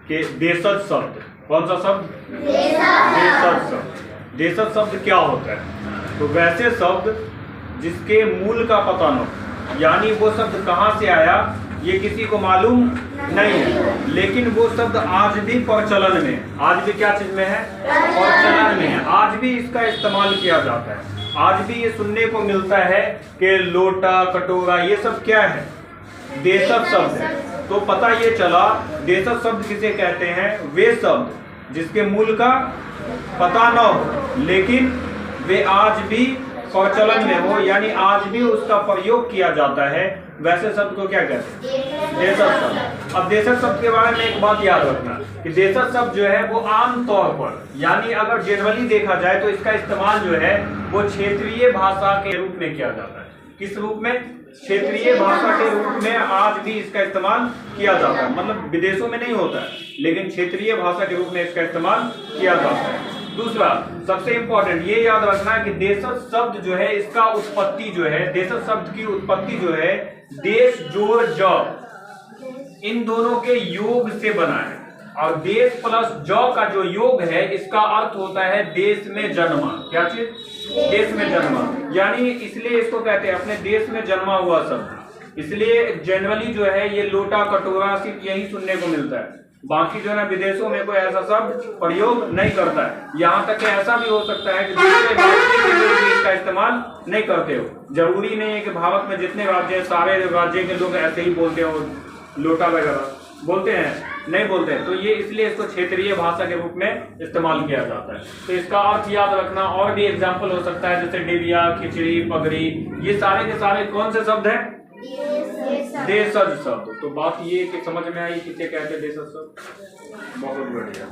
कि देशज शब्द, कौन सा शब्द? देशज शब्द। देशज शब्द क्या होता है? तो वैसे शब्द जिसके मूल का पता न हो, यानी वो शब्द कहाँ से आया ये किसी को मालूम नहीं है, लेकिन वो शब्द आज भी प्रचलन में, आज भी क्या चीज में है? प्रचलन में है। आज भी इसका इस्तेमाल किया जाता है। आज भी ये सुनने को मिलता है कि लोटा, कटोरा, ये सब क्या है? देशज शब्द है। तो पता ये चला देशज शब्द किसे कहते हैं? वे शब्द जिसके मूल का पता न हो, लेकिन वे आज भी प्रचलन में हो, यानी आज भी उसका प्रयोग किया जाता है, वैसे शब्द को क्या कहते हैं? देशज शब्द। अब देशज शब्द के बारे में एक बात याद रखना कि देशज शब्द जो है वो आम तौर पर, यानी अगर जनरली देखा जाए तो इसका इस्तेमाल जो है वो क्षेत्रीय भाषा के रूप में किया जाता है। किस रूप में? क्षेत्रीय भाषा के रूप में आज भी इसका इस्तेमाल किया जाता है। मतलब विदेशों में नहीं होता है, लेकिन क्षेत्रीय भाषा के रूप में इसका इस्तेमाल किया जाता है। दूसरा सबसे इंपॉर्टेंट ये याद रखना है कि देशज शब्द जो है इसका उत्पत्ति जो है, देशज शब्द की उत्पत्ति जो है देश जोड़ ज, इन दोनों के योग से बना है। और देश प्लस ज का जो योग है इसका अर्थ होता है देश में जन्मा। क्या चीज? देश में जन्मा, यानी इसलिए इसको कहते हैं अपने देश में जन्मा हुआ शब्द। इसलिए जनरली जो है ये लोटा, कटोरा सिर्फ यही सुनने को मिलता है। बाकी जो है ना विदेशों में कोई ऐसा शब्द प्रयोग नहीं करता है। यहाँ तक कि ऐसा भी हो सकता है कि दूसरे राज्य के लोग भी इसका इस्तेमाल नहीं करते हो। जरूरी नहीं है कि भारत में जितने राज्य हैं सारे राज्य के लोग ऐसे ही बोलते हो, लोटा वगैरह बोलते हैं, नहीं बोलते हैं। तो ये इसलिए इसको क्षेत्रीय भाषा के रूप में इस्तेमाल किया जाता है। तो इसका अर्थ याद रखना। और भी एग्जाम्पल हो सकता है जैसे डिबिया, खिचड़ी, पगड़ी, ये सारे के सारे कौन से शब्द हैं? देशज शब्द। तो बात ये कि समझ में आई किसे कहते हैं देशज शब्द? बहुत बढ़िया।